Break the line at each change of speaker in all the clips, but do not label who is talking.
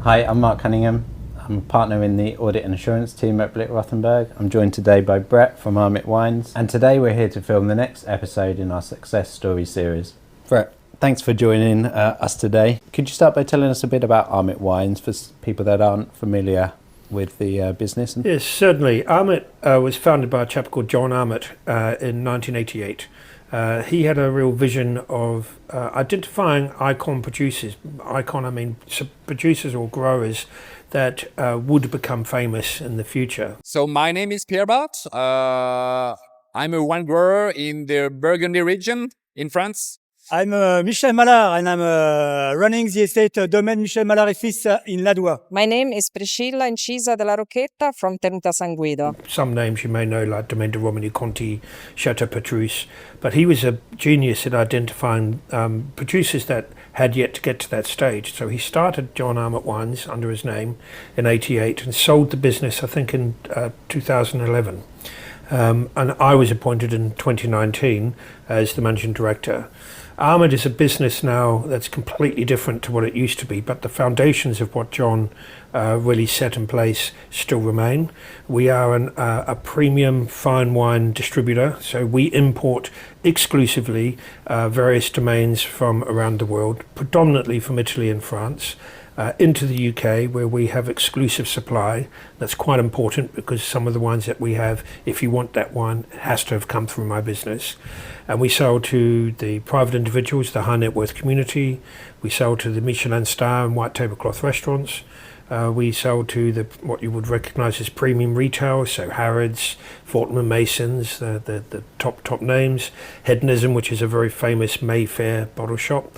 Hi, I'm Mark Cunningham. I'm a partner in the Audit and Assurance team at Blick Rothenberg. I'm joined today by Brett from Armit Wines, and today we're here to film the next episode in our Success Story series. Brett, thanks for joining us today. Could you start by telling us a bit about Armit Wines for people that aren't familiar with the business?
Yes, certainly. Armit was founded by a chap called John Armit in 1988. He had a real vision of identifying icon producers. Icon, I mean producers or growers that would become famous in the future.
So my name is Pierre Bart. I'm a wine grower in the Burgundy region in France.
I'm Michel Mallard, and I'm running the estate Domaine Michel Mallard et Fils in Ladois.
My name is Priscilla Incisa della Rocchetta from Tenuta San Guido.
Some names you may know, like Domaine de Romani Conti, Chateau Petrus, but he was a genius at identifying producers that had yet to get to that stage. So he started John Armit Wines under his name in '88 and sold the business, I think, in 2011. And I was appointed in 2019 as the managing director. Armit is a business now that's completely different to what it used to be, but the foundations of what John really set in place still remain. We are a premium fine wine distributor, so we import exclusively various domains from around the world, predominantly from Italy and France, into the UK, where we have exclusive supply. That's quite important because some of the wines that we have, if you want that wine, it has to have come through my business. And we sell to the private individuals, the high net worth community. We sell to the Michelin star and white tablecloth restaurants. We sell to what you would recognise as premium retail, so Harrods, Fortnum & Masons, the top names. Hedonism, which is a very famous Mayfair bottle shop.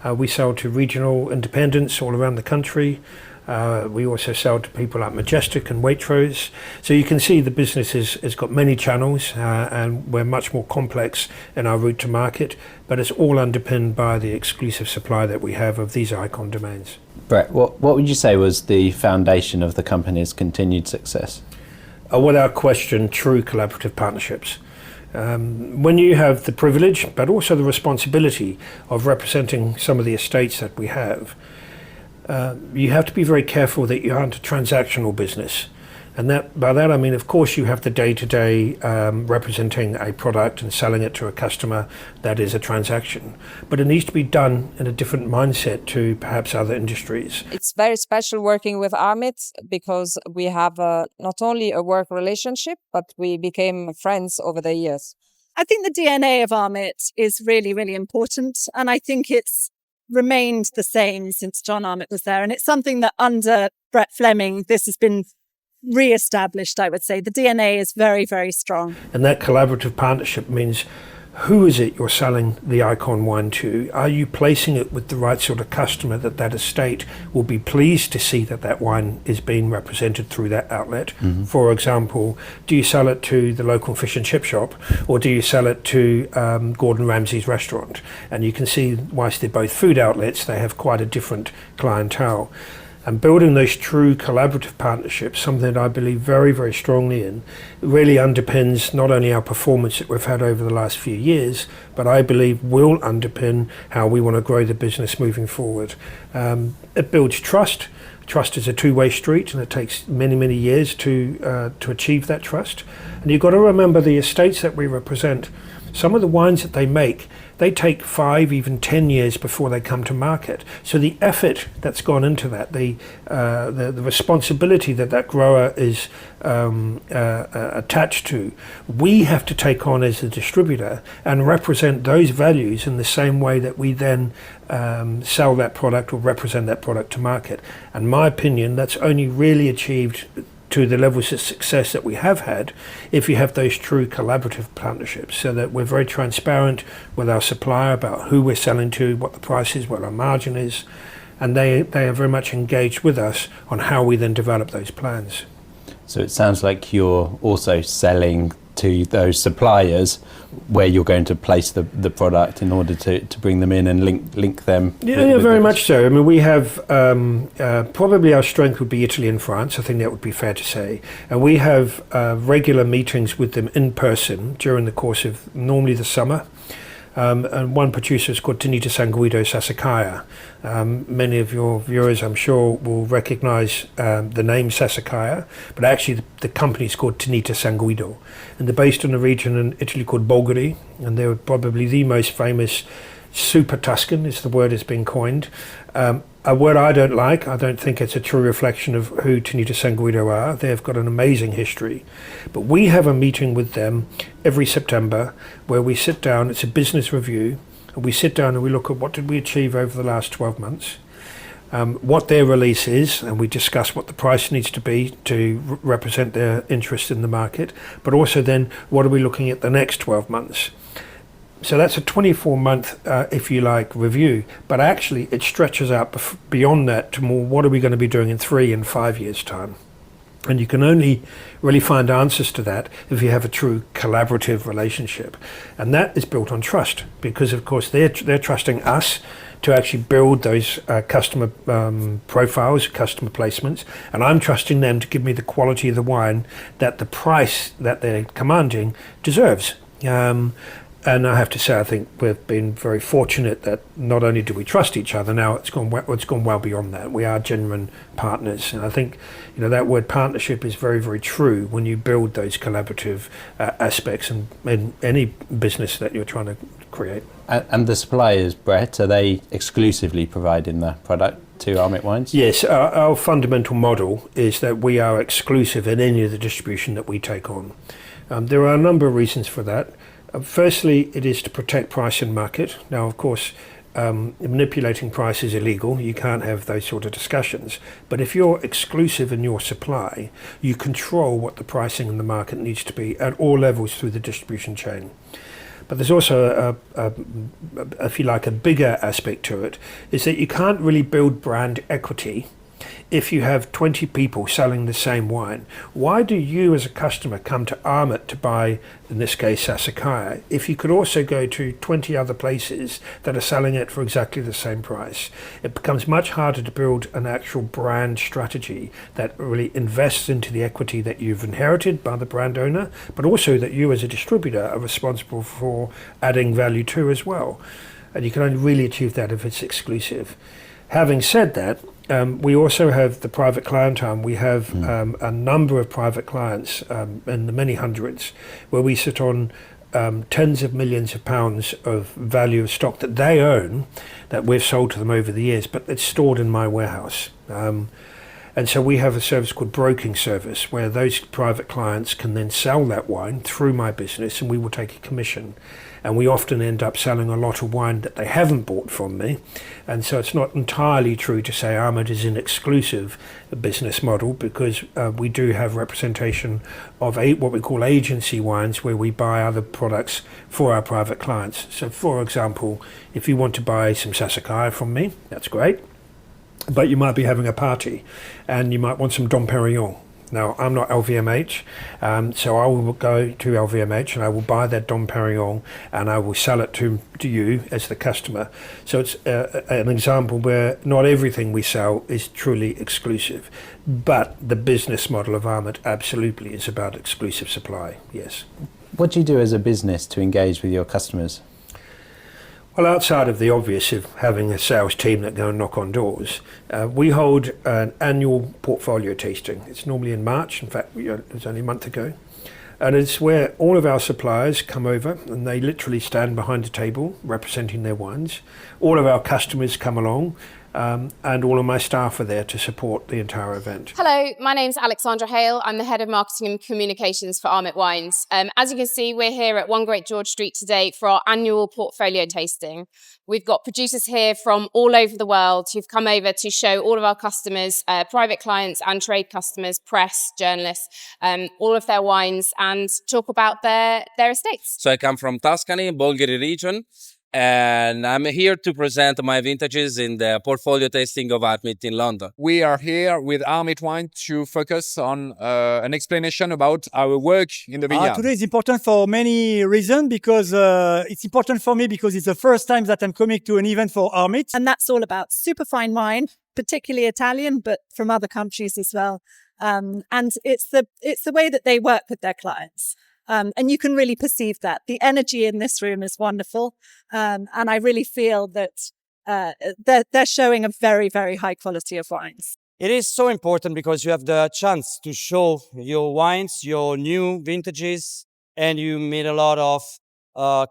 We sell to regional independents all around the country. We also sell to people like Majestic and Waitrose. So you can see the business has got many channels and we're much more complex in our route to market, but it's all underpinned by the exclusive supply that we have of these icon domains.
Brett, what would you say was the foundation of the company's continued success?
Without question, true collaborative partnerships. When you have the privilege, but also the responsibility of representing some of the estates that we have, you have to be very careful that you aren't a transactional business. And by that I mean, of course, you have the day-to-day representing a product and selling it to a customer. That is a transaction. But it needs to be done in a different mindset to perhaps other industries.
It's very special working with Armit because we have not only a work relationship, but we became friends over the years.
I think the DNA of Armit is really, really important. And I think it's remained the same since John Armit was there. And it's something that under Brett Fleming, this has been re-established, I would say. The DNA is very, very strong.
And that collaborative partnership means, who is it you're selling the icon wine to? Are you placing it with the right sort of customer that estate will be pleased to see that wine is being represented through that outlet? Mm-hmm. For example, do you sell it to the local fish and chip shop, or do you sell it to Gordon Ramsay's restaurant? And you can see, whilst they're both food outlets, they have quite a different clientele. And building those true collaborative partnerships, something that I believe very, very strongly in, really underpins not only our performance that we've had over the last few years, but I believe will underpin how we want to grow the business moving forward. It builds trust. Trust is a two-way street, and it takes many, many years to achieve that trust. And you've got to remember the estates that we represent. Some of the wines that they make, they take 5, even 10 years before they come to market. So the effort that's gone into that, the responsibility that grower is attached to, we have to take on as a distributor and represent those values in the same way that we then sell that product or represent that product to market. And in my opinion, that's only really achieved to the levels of success that we have had if you have those true collaborative partnerships, so that we're very transparent with our supplier about who we're selling to, what the price is, what our margin is, and they are very much engaged with us on how we then develop those plans.
So it sounds like you're also selling to those suppliers where you're going to place the product in order to bring them in and link them.
Yeah, very much so. I mean, we have probably our strength would be Italy and France. I think that would be fair to say. And we have regular meetings with them in person during the course of normally the summer. and one producer is called Tinita San Guido Sassicaia. Many of your viewers, I'm sure, will recognise the name Sassicaia, but actually the company is called Tinita San Guido, and they're based in a region in Italy called Bolgheri, and they're probably the most famous super Tuscan, is the word that's been coined. A word I don't like. I don't think it's a true reflection of who Tinita San Guido are. They've got an amazing history. But we have a meeting with them every September where we sit down, it's a business review, and we sit down and we look at what did we achieve over the last 12 months, what their release is, and we discuss what the price needs to be to represent their interest in the market, but also then what are we looking at the next 12 months. So that's a 24-month, if you like, review. But actually, it stretches out beyond that to more what are we going to be doing in 3 and 5 years' time. And you can only really find answers to that if you have a true collaborative relationship. And that is built on trust because, of course, they're trusting us to actually build those customer profiles, customer placements. And I'm trusting them to give me the quality of the wine that the price that they're commanding deserves. And I have to say, I think we've been very fortunate that not only do we trust each other, now it's gone well beyond that. We are genuine partners. And I think, that word partnership is very, very true when you build those collaborative aspects in any business that you're trying to create.
And the suppliers, Brett, are they exclusively providing the product to Armit Wines?
Yes, our fundamental model is that we are exclusive in any of the distribution that we take on. There are a number of reasons for that. Firstly, it is to protect price and market. Now, of course, manipulating price is illegal. You can't have those sort of discussions. But if you're exclusive in your supply, you control what the pricing in the market needs to be at all levels through the distribution chain. But there's also, if you like, a bigger aspect to it, is that you can't really build brand equity if you have 20 people selling the same wine. Why do you as a customer come to Armit to buy, in this case, Sassicaia, if you could also go to 20 other places that are selling it for exactly the same price? It becomes much harder to build an actual brand strategy that really invests into the equity that you've inherited by the brand owner, but also that you as a distributor are responsible for adding value to as well. And you can only really achieve that if it's exclusive. Having said that, we also have the private client arm. We have a number of private clients in the many hundreds where we sit on tens of millions of pounds of value of stock that they own that we've sold to them over the years, but it's stored in my warehouse. And so we have a service called broking service where those private clients can then sell that wine through my business and we will take a commission. And we often end up selling a lot of wine that they haven't bought from me. And so it's not entirely true to say Armit is an exclusive business model because we do have representation of what we call agency wines where we buy other products for our private clients. So for example, if you want to buy some Sassicaia from me, that's great. But you might be having a party and you might want some Dom Perignon. Now, I'm not LVMH, so I will go to LVMH and I will buy that Dom Perignon and I will sell it to you as the customer. So it's an example where not everything we sell is truly exclusive, but the business model of Armit absolutely is about exclusive supply, yes.
What do you do as a business to engage with your customers?
Well, outside of the obvious of having a sales team that go and knock on doors, we hold an annual portfolio tasting. It's normally in March. In fact, it was only a month ago. And it's where all of our suppliers come over and they literally stand behind a table representing their wines. All of our customers come along and all of my staff are there to support the entire event.
Hello, my name's Alexandra Hale. I'm the Head of Marketing and Communications for Armit Wines. As you can see, we're here at 1 Great George Street today for our annual portfolio tasting. We've got producers here from all over the world who've come over to show all of our customers, private clients and trade customers, press, journalists, all of their wines and talk about their estates.
So I come from Tuscany, Bolgheri region. And I'm here to present my vintages in the portfolio tasting of Armit in London.
We are here with Armit Wine to focus on an explanation about our work in the vineyard.
Today is important for many reasons because it's important for me because it's the first time that I'm coming to an event for Armit.
And that's all about superfine wine, particularly Italian, but from other countries as well. And it's the way that they work with their clients. And you can really perceive that. The energy in this room is wonderful. And I really feel that they're showing a very, very high quality of wines.
It is so important because you have the chance to show your wines, your new vintages, and you meet a lot of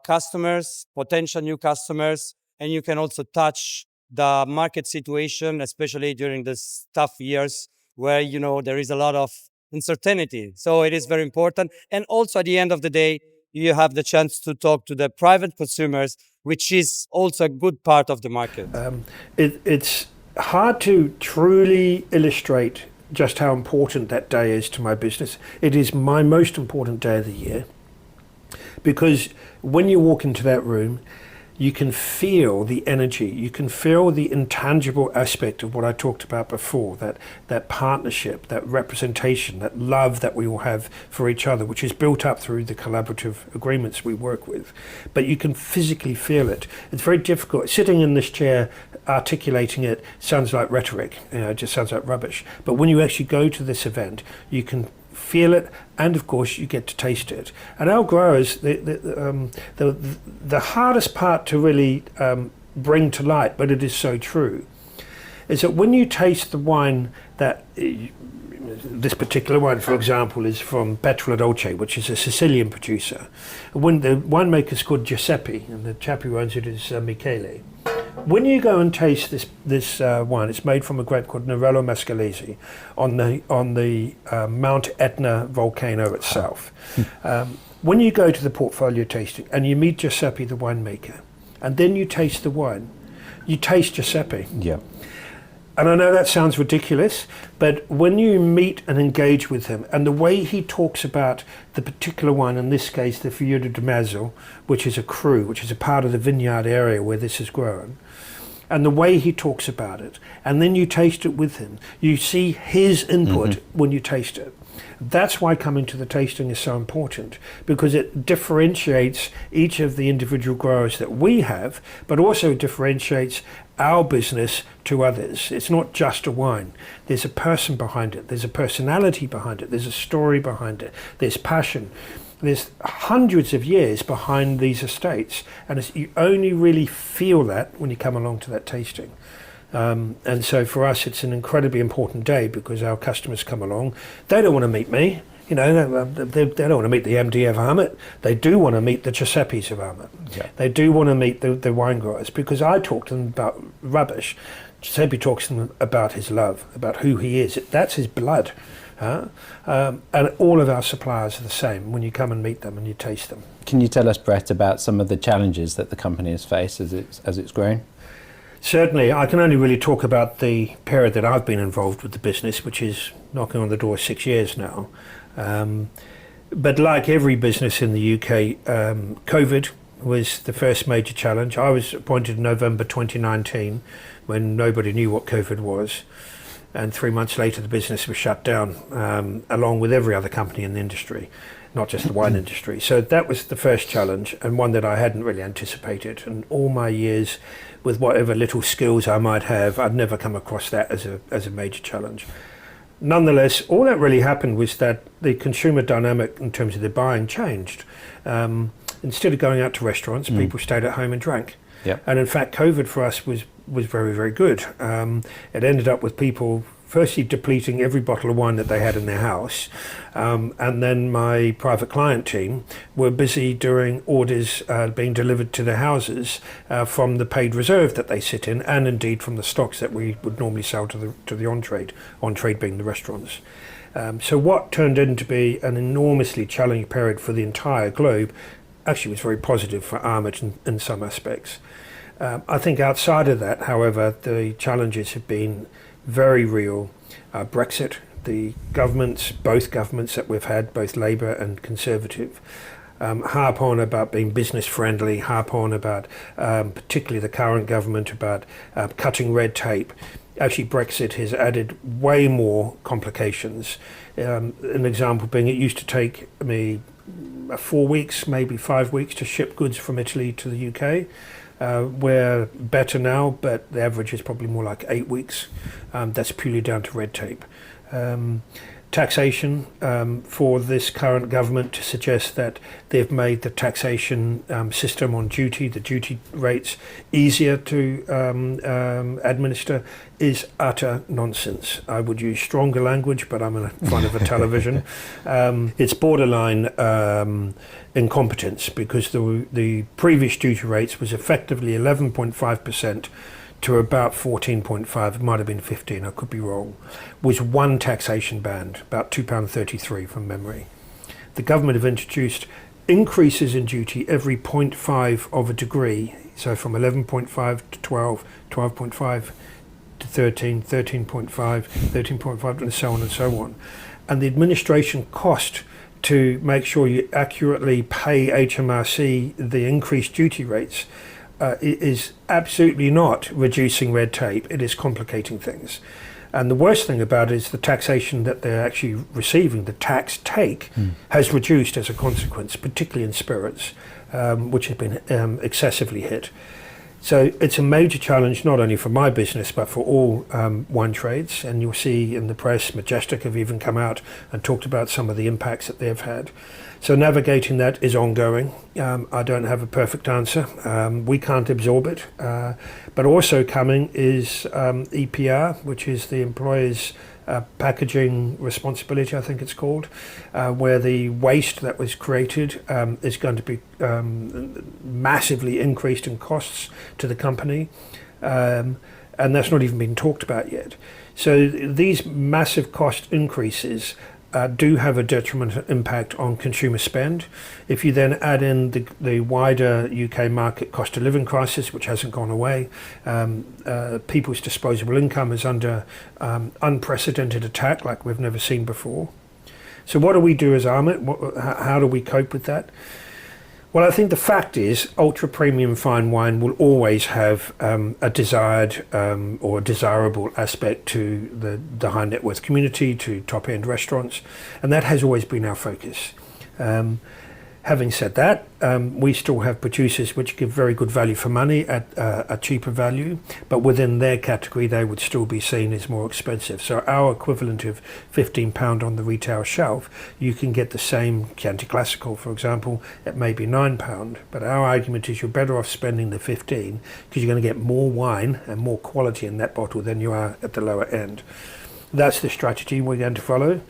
customers, potential new customers, and you can also touch the market situation, especially during these tough years where, there is a lot of uncertainty. So it is very important. And also at the end of the day, you have the chance to talk to the private consumers, which is also a good part of the market.
It's hard to truly illustrate just how important that day is to my business. It is my most important day of the year because when you walk into that room, you can feel the energy, you can feel the intangible aspect of what I talked about before, that partnership, that representation, that love that we all have for each other, which is built up through the collaborative agreements we work with. But you can physically feel it. It's very difficult. Sitting in this chair, articulating it sounds like rhetoric, it just sounds like rubbish. But when you actually go to this event, you can feel it, and of course you get to taste it. And our growers, the hardest part to really bring to light, but it is so true, is that when you taste the wine that this particular wine, for example, is from Petrola Dolce, which is a Sicilian producer. When the winemaker is called Giuseppe, and the chap who owns it is Michele. When you go and taste this wine, it's made from a grape called Nerello Mascalese on the Mount Etna volcano itself. When you go to the portfolio tasting and you meet Giuseppe, the winemaker, and then you taste the wine, you taste Giuseppe.
Yeah.
And I know that sounds ridiculous, but when you meet and engage with him, and the way he talks about the particular wine, in this case the Fiuto di Mezzo, which is a cru, which is a part of the vineyard area where this is grown, and the way he talks about it, and then you taste it with him, you see his input when you taste it. That's why coming to the tasting is so important, because it differentiates each of the individual growers that we have, but also differentiates our business to others. It's not just a wine. There's a person behind it. There's a personality behind it. There's a story behind it. There's passion. There's hundreds of years behind these estates, and you only really feel that when you come along to that tasting. And so for us, it's an incredibly important day because our customers come along. They don't want to meet me. They don't want to meet the MD of Armit. They do want to meet the Giuseppes of Armit. Yeah. They do want to meet the wine growers because I talk to them about rubbish. Giuseppe talks to them about his love, about who he is. That's his blood. And all of our suppliers are the same when you come and meet them and you taste them.
Can you tell us, Brett, about some of the challenges that the company has faced as it's grown?
Certainly. I can only really talk about the period that I've been involved with the business, which is knocking on the door 6 years now. But like every business in the UK, COVID was the first major challenge. I was appointed in November 2019 when nobody knew what COVID was. And 3 months later, the business was shut down, along with every other company in the industry, not just the wine industry. So that was the first challenge, and one that I hadn't really anticipated. And all my years, with whatever little skills I might have, I'd never come across that as a major challenge. Nonetheless, all that really happened was that the consumer dynamic in terms of their buying changed. Instead of going out to restaurants, people stayed at home and drank.
Yep.
And in fact, COVID for us was very, very good. It ended up with people firstly depleting every bottle of wine that they had in their house. And then my private client team were busy doing orders being delivered to their houses from the paid reserve that they sit in, and indeed from the stocks that we would normally sell to the on-trade being the restaurants. So what turned in to be an enormously challenging period for the entire globe actually was very positive for Armit in some aspects. I think outside of that, however, the challenges have been very real. Brexit, the governments, both governments that we've had, both Labour and Conservative, harp on about being business friendly, harp on about, particularly the current government, about cutting red tape. Actually, Brexit has added way more complications. An example being it used to take me 4 weeks, maybe 5 weeks to ship goods from Italy to the UK. We're better now, but the average is probably more like 8 weeks. That's purely down to red tape. taxation for this current government to suggest that they've made the taxation system on duty, the duty rates, easier to administer is utter nonsense. I would use stronger language, but I'm in front of a television. It's borderline incompetence, because the previous duty rates was effectively 11.5% to about 14.5, it might have been 15, I could be wrong, was one taxation band, about £2.33 from memory. The government have introduced increases in duty every 0.5 of a degree, so from 11.5 to 12, 12.5 to 13, 13.5, 13.5, and so on and so on. And the administration cost to make sure you accurately pay HMRC the increased duty rates is absolutely not reducing red tape. It is complicating things. And the worst thing about it is the taxation that they're actually receiving, the tax take, has reduced as a consequence, particularly in spirits, which have been excessively hit. So it's a major challenge, not only for my business, but for all wine trades. And you'll see in the press, Majestic have even come out and talked about some of the impacts that they've had. So navigating that is ongoing. I don't have a perfect answer. We can't absorb it. But also coming is EPR, which is the employer's packaging responsibility, I think it's called, where the waste that was created is going to be massively increased in costs to the company. And that's not even been talked about yet. So these massive cost increases do have a detrimental impact on consumer spend. If you then add in the wider UK market cost of living crisis, which hasn't gone away, people's disposable income is under unprecedented attack like we've never seen before. So what do we do as Armit? How do we cope with that? Well, I think the fact is ultra premium fine wine will always have a desired or desirable aspect to the high net worth community, to top end restaurants, and that has always been our focus. Having said that, we still have producers which give very good value for money at a cheaper value, but within their category they would still be seen as more expensive. So our equivalent of £15 on the retail shelf, you can get the same Chianti Classical, for example, at maybe £9. But our argument is you're better off spending the 15 because you're going to get more wine and more quality in that bottle than you are at the lower end. That's the strategy we're going to follow.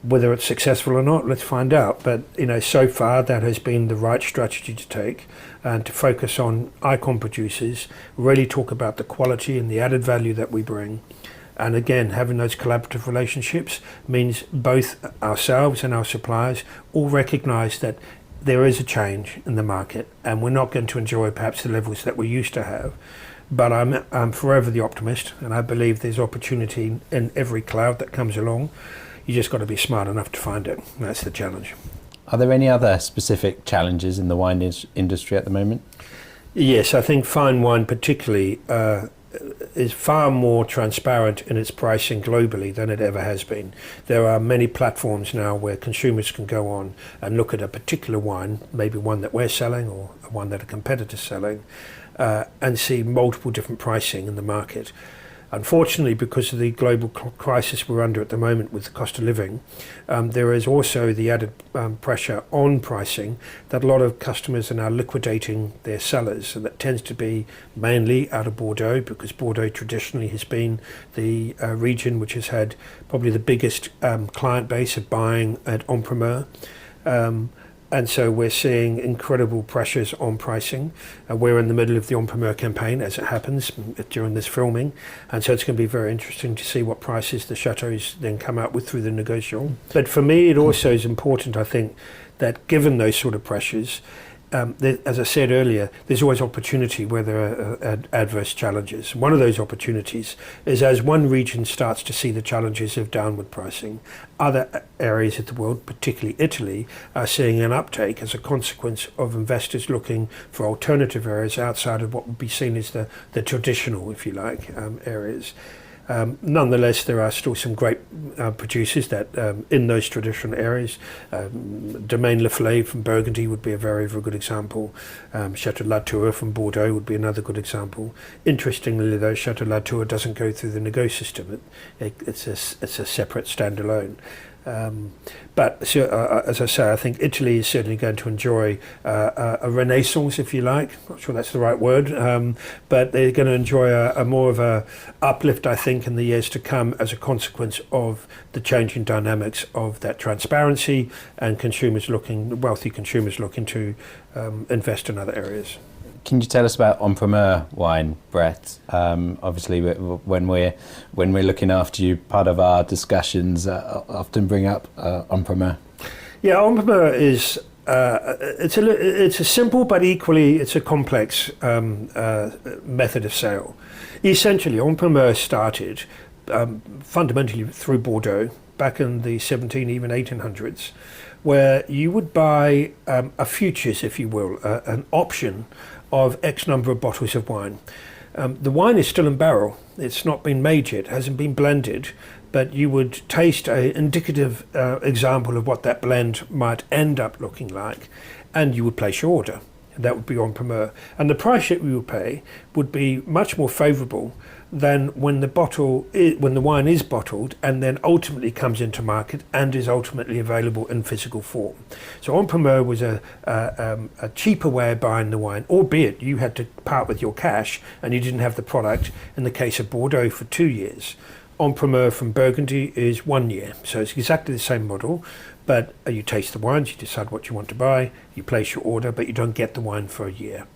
Whether it's successful or not, let's find out. But so far that has been the right strategy to take, and to focus on icon producers, really talk about the quality and the added value that we bring. And again, having those collaborative relationships means both ourselves and our suppliers all recognise that there is a change in the market, and we're not going to enjoy perhaps the levels that we used to have. But I'm forever the optimist, and I believe there's opportunity in every cloud that comes along. You just got to be smart enough to find it. That's the challenge.
Are there any other specific challenges in the wine industry at the moment?
Yes, I think fine wine particularly is far more transparent in its pricing globally than it ever has been. There are many platforms now where consumers can go on and look at a particular wine, maybe one that we're selling or one that a competitor's selling, and see multiple different pricing in the market. Unfortunately, because of the global crisis we're under at the moment with the cost of living, there is also the added pressure on pricing that a lot of customers are now liquidating their cellars, and that tends to be mainly out of Bordeaux, because Bordeaux traditionally has been the region which has had probably the biggest client base of buying en primeur. And so we're seeing incredible pressures on pricing. We're in the middle of the en primeur campaign, as it happens, during this filming. And so it's going to be very interesting to see what prices the chateaus then come out with through the negotiation. But for me, it also is important, I think, that given those sort of pressures, as I said earlier, there's always opportunity where there are adverse challenges. One of those opportunities is as one region starts to see the challenges of downward pricing, other areas of the world, particularly Italy, are seeing an uptake as a consequence of investors looking for alternative areas outside of what would be seen as the traditional, if you like, areas. Nonetheless, there are still some great producers that in those traditional areas. Domaine Le Flay from Burgundy would be a very, very good example. Chateau Latour from Bordeaux would be another good example. Interestingly, though, Chateau Latour doesn't go through the Nego system. It's a separate standalone. But as I say, I think Italy is certainly going to enjoy a renaissance, if you like. Not sure that's the right word, but they're going to enjoy a more of a uplift, I think, in the years to come as a consequence of the changing dynamics of that transparency and wealthy consumers looking to invest in other areas.
Can you tell us about Primeur wine, Brett? Obviously, when we're looking after you, part of our discussions often bring up Primeur.
Yeah, Primeur is it's a simple but equally it's a complex method of sale. Essentially, Primeur started fundamentally through Bordeaux back in the 17, even 1800s, where you would buy a futures, if you will, an option of X number of bottles of wine. The wine is still in barrel. It's not been made yet, hasn't been blended, but you would taste an indicative example of what that blend might end up looking like, and you would place your order. And that would be Primeur. And the price that you would pay would be much more favourable than when the wine is bottled and then ultimately comes into market and is ultimately available in physical form. So Primeur was a cheaper way of buying the wine, albeit you had to part with your cash and you didn't have the product in the case of Bordeaux for 2 years. Primeur from Burgundy is 1 year. So it's exactly the same model, but you taste the wines, you decide what you want to buy, you place your order, but you don't get the wine for a year.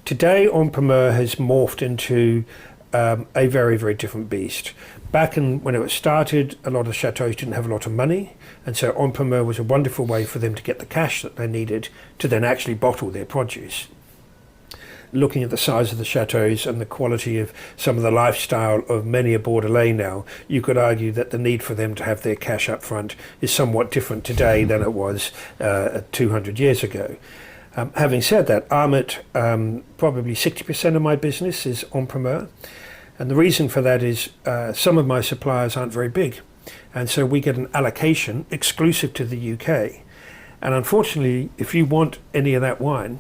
Today, Primeur has morphed into a very, very different beast. Back when it was started, a lot of chateaus didn't have a lot of money, and so Primeur was a wonderful way for them to get the cash that they needed to then actually bottle their produce. Looking at the size of the chateaus and the quality of some of the lifestyle of many a Bordelais now, you could argue that the need for them to have their cash up front is somewhat different today than it was 200 years ago. Having said that, Armit, probably 60% of my business is Primeur. And the reason for that is some of my suppliers aren't very big. And so we get an allocation exclusive to the UK. And unfortunately, if you want any of that wine,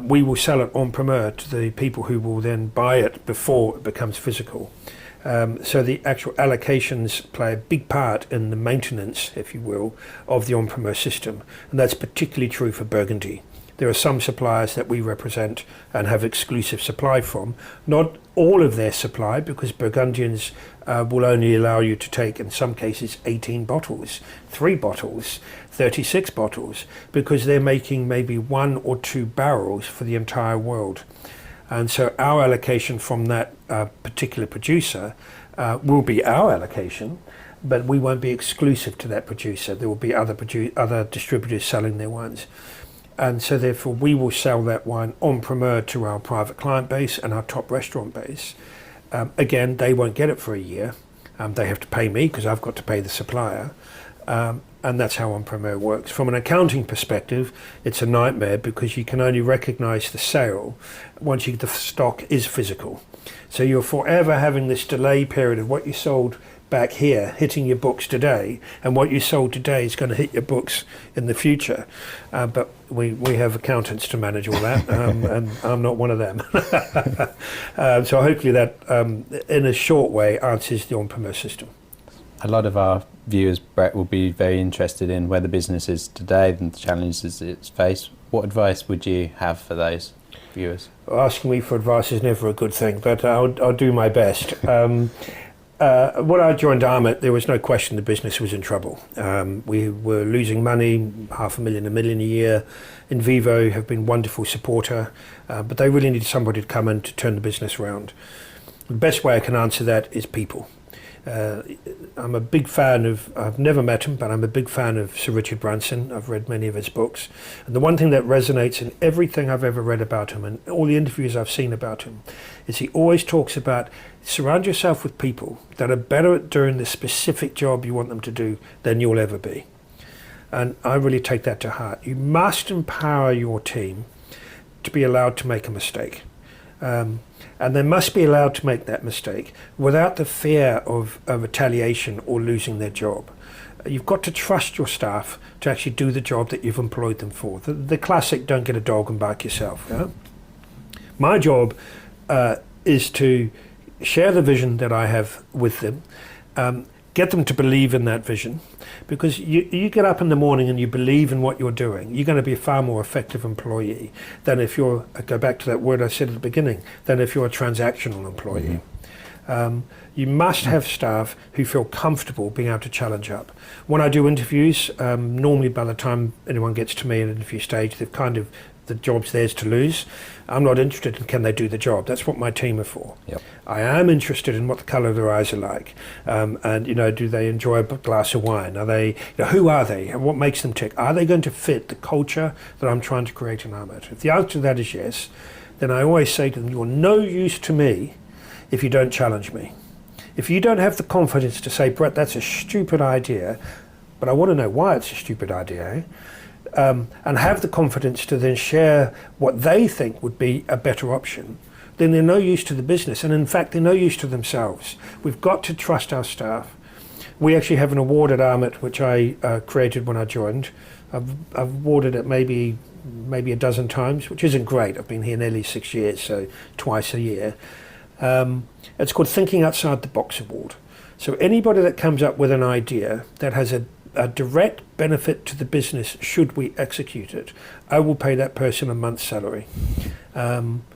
we will sell it Primeur to the people who will then buy it before it becomes physical. So the actual allocations play a big part in the maintenance, if you will, of the Primeur system. And that's particularly true for Burgundy. There are some suppliers that we represent and have exclusive supply from. Not all of their supply, because Burgundians will only allow you to take, in some cases, 18 bottles, 3 bottles, 36 bottles, because they're making maybe 1 or 2 barrels for the entire world. And so our allocation from that particular producer will be our allocation, but we won't be exclusive to that producer. There will be other distributors selling their wines. And so therefore we will sell that wine Primeur to our private client base and our top restaurant base. Again, they won't get it for a year. They have to pay me because I've got to pay the supplier. And that's how Primeur works. From an accounting perspective, it's a nightmare because you can only recognize the sale once the stock is physical. So you're forever having this delay period of what you sold back here hitting your books today, and what you sold today is going to hit your books in the future. But we have accountants to manage all that, and I'm not one of them. So hopefully that, in a short way, answers the Primeur system.
A lot of our viewers, Brett, will be very interested in where the business is today and the challenges it's faced. What advice would you have for those viewers?
Asking me for advice is never a good thing, but I'll do my best. When I joined Armit, there was no question the business was in trouble. We were losing money, $500,000, $1 million a year. In Vivo have been a wonderful supporter, but they really needed somebody to come in to turn the business around. The best way I can answer that is people. I'm a big fan of, I've never met him, but I'm a big fan of Sir Richard Branson. I've read many of his books. And the one thing that resonates in everything I've ever read about him and all the interviews I've seen about him is he always talks about surround yourself with people that are better at doing the specific job you want them to do than you'll ever be. And I really take that to heart. You must empower your team to be allowed to make a mistake. And they must be allowed to make that mistake without the fear of retaliation or losing their job. You've got to trust your staff to actually do the job that you've employed them for. The classic, don't get a dog and bark yourself. Yeah? My job is to share the vision that I have with them, get them to believe in that vision, because you get up in the morning and you believe in what you're doing, you're going to be a far more effective employee than if you're, I go back to that word I said at the beginning, than if you're a transactional employee. You must have staff who feel comfortable being able to challenge up. When I do interviews, normally by the time anyone gets to me at an interview stage, they've kind of, the job's theirs to lose. I'm not interested in can they do the job. That's what my team are for.
Yep.
I am interested in what the colour of their eyes are like, and do they enjoy a glass of wine? Are they, who are they, and what makes them tick? Are they going to fit the culture that I'm trying to create in Armit? If the answer to that is yes, then I always say to them, you're no use to me if you don't challenge me. If you don't have the confidence to say, Brett, that's a stupid idea, but I want to know why it's a stupid idea, and have the confidence to then share what they think would be a better option, then they're no use to the business, and in fact they're no use to themselves. We've got to trust our staff. We actually have an award at Armit which I created when I joined. I've awarded it maybe a dozen times, which isn't great. I've been here nearly 6 years, so twice a year. It's called Thinking Outside the Box Award. So anybody that comes up with an idea that has a direct benefit to the business, should we execute it, I will pay that person a month's salary.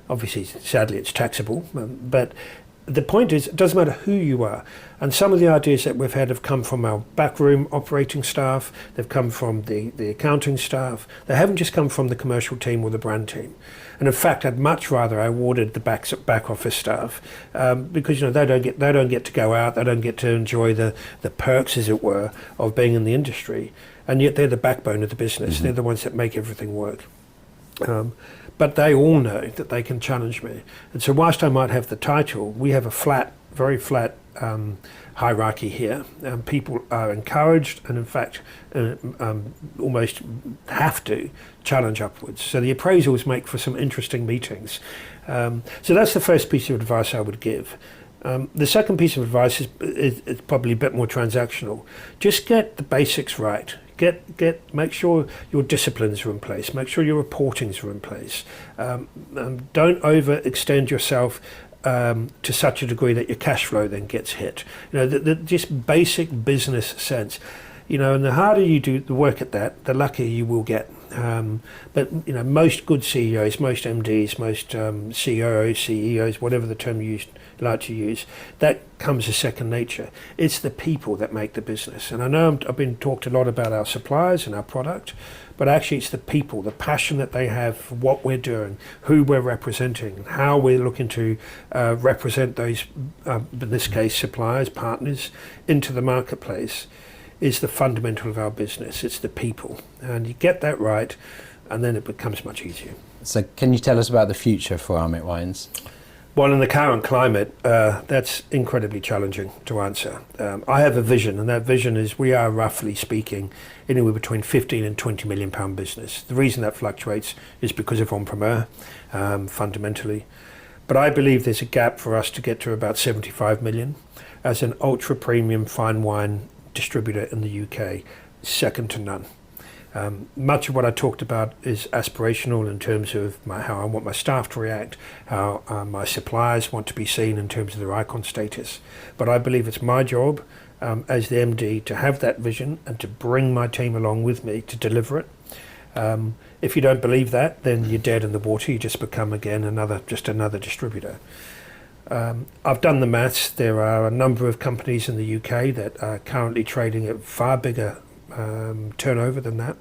Obviously, sadly, it's taxable, but the point is, it doesn't matter who you are. And some of the ideas that we've had have come from our backroom operating staff, they've come from the accounting staff, they haven't just come from the commercial team or the brand team. And in fact, I'd much rather I awarded the back office staff, because they don't get to go out, they don't get to enjoy the perks, as it were, of being in the industry, and yet they're the backbone of the business. They're the ones that make everything work. But they all know that they can challenge me. And so whilst I might have the title, we have a very flat hierarchy here. People are encouraged and in fact almost have to challenge upwards. So the appraisals make for some interesting meetings. So that's the first piece of advice I would give. The second piece of advice is probably a bit more transactional. Just get the basics right. Make sure your disciplines are in place. Make sure your reportings are in place. Don't overextend yourself to such a degree that your cash flow then gets hit. Just basic business sense. And the harder you do the work at that, the luckier you will get. But most good CEOs, most MDs, most COOs, CEOs, whatever the term you like to use, that comes as second nature. It's the people that make the business. And I know I've been talked a lot about our suppliers and our product, but actually it's the people, the passion that they have for what we're doing, who we're representing, how we're looking to represent those, in this case, suppliers, partners, into the marketplace, is the fundamental of our business. It's the people. And you get that right, and then it becomes much easier.
So can you tell us about the future for Armit Wines?
Well, in the current climate, that's incredibly challenging to answer. I have a vision, and that vision is we are, roughly speaking, anywhere between 15 and 20 million pound business. The reason that fluctuates is because of primeur, fundamentally. But I believe there's a gap for us to get to about 75 million as an ultra premium fine wine distributor in the UK, second to none. Much of what I talked about is aspirational in terms of how I want my staff to react, how my suppliers want to be seen in terms of their icon status. But I believe it's my job as the MD to have that vision and to bring my team along with me to deliver it. If you don't believe that, then you're dead in the water. You just become again another distributor. I've done the maths. There are a number of companies in the UK that are currently trading at far bigger turnover than that.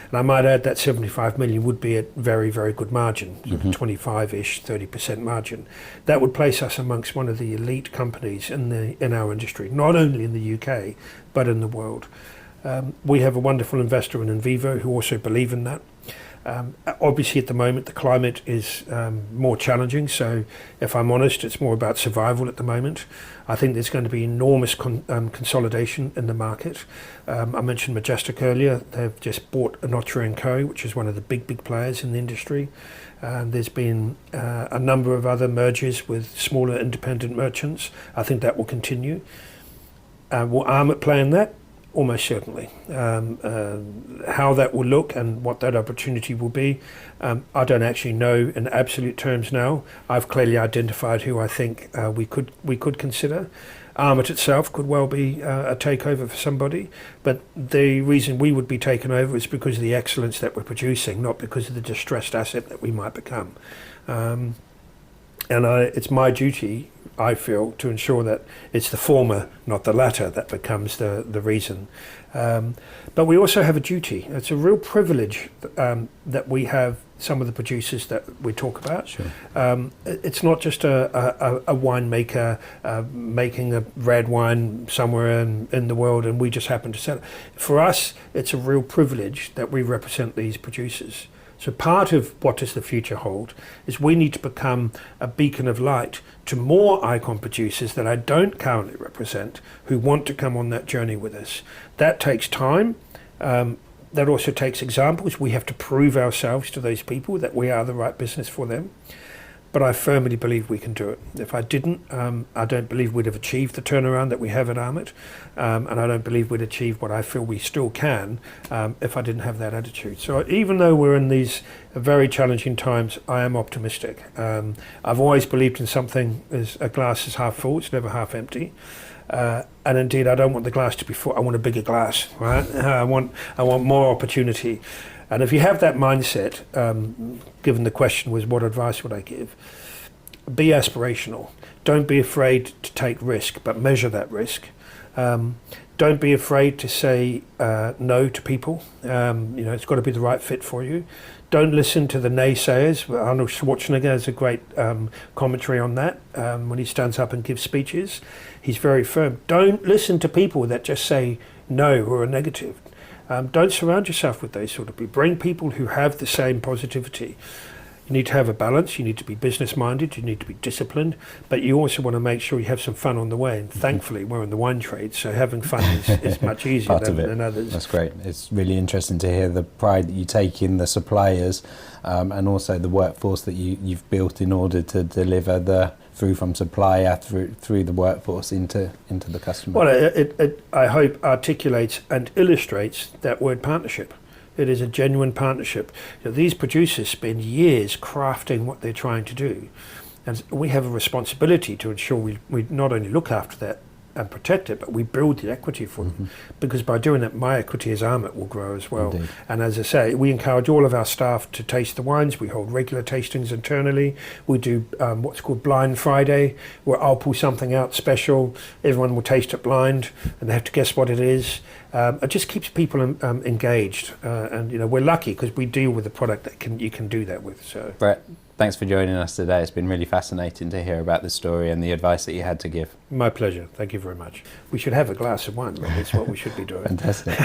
And I might add that 75 million would be at very, very good margin, 25-ish, 30% margin. That would place us amongst one of the elite companies in our industry, not only in the UK, but in the world. We have a wonderful investor in Vivo who also believe in that. Obviously at the moment the climate is more challenging, so if I'm honest, it's more about survival at the moment. I think there's going to be enormous consolidation in the market. I mentioned Majestic earlier. They've just bought Anotra & Co., which is one of the big players in the industry. There's been a number of other mergers with smaller independent merchants. I think that will continue. Will Armit play in that? Almost certainly. How that will look and what that opportunity will be, I don't actually know in absolute terms now. I've clearly identified who I think we could consider. Armit itself could well be a takeover for somebody, but the reason we would be taken over is because of the excellence that we're producing, not because of the distressed asset that we might become. It's my duty, I feel, to ensure that it's the former, not the latter, that becomes the reason. But we also have a duty. It's a real privilege that we have some of the producers that we talk about.
Sure.
It's not just a winemaker making a red wine somewhere in the world and we just happen to sell it. For us, it's a real privilege that we represent these producers. So part of what does the future hold is we need to become a beacon of light to more icon producers that I don't currently represent who want to come on that journey with us. That takes time. That also takes examples. We have to prove ourselves to those people that we are the right business for them. But I firmly believe we can do it. If I didn't, I don't believe we'd have achieved the turnaround that we have at Armit, and I don't believe we'd achieve what I feel we still can if I didn't have that attitude. So even though we're in these very challenging times, I am optimistic. I've always believed in something as a glass is half full, it's never half empty. And indeed, I don't want the glass to be full. I want a bigger glass, right? I want more opportunity. And if you have that mindset, given the question was what advice would I give? Be aspirational. Don't be afraid to take risk, but measure that risk. Don't be afraid to say no to people. It's got to be the right fit for you. Don't listen to the naysayers. Arnold Schwarzenegger has a great commentary on that when he stands up and gives speeches. He's very firm. Don't listen to people that just say no or are negative. Don't surround yourself with those sort of people. Bring people who have the same positivity. You need to have a balance. You need to be business minded. You need to be disciplined, but you also want to make sure you have some fun on the way. And thankfully, we're in the wine trade, so having fun is much easier than others.
That's great. It's really interesting to hear the pride that you take in the suppliers and also the workforce that you've built in order to deliver through from supplier through the workforce into the customer.
Well, it I hope articulates and illustrates that word partnership. It is a genuine partnership. These producers spend years crafting what they're trying to do, and we have a responsibility to ensure we not only look after that and protect it, but we build the equity for them. Because by doing that, my equity as Armit will grow as well.
Indeed.
And as I say, we encourage all of our staff to taste the wines. We hold regular tastings internally. We do what's called Blind Friday, where I'll pull something out special. Everyone will taste it blind, and they have to guess what it is. It just keeps people engaged, and we're lucky because we deal with a product that you can do that with. So,
Brett, thanks for joining us today. It's been really fascinating to hear about the story and the advice that you had to give.
My pleasure. Thank you very much. We should have a glass of wine. That's what we should be doing.
Fantastic.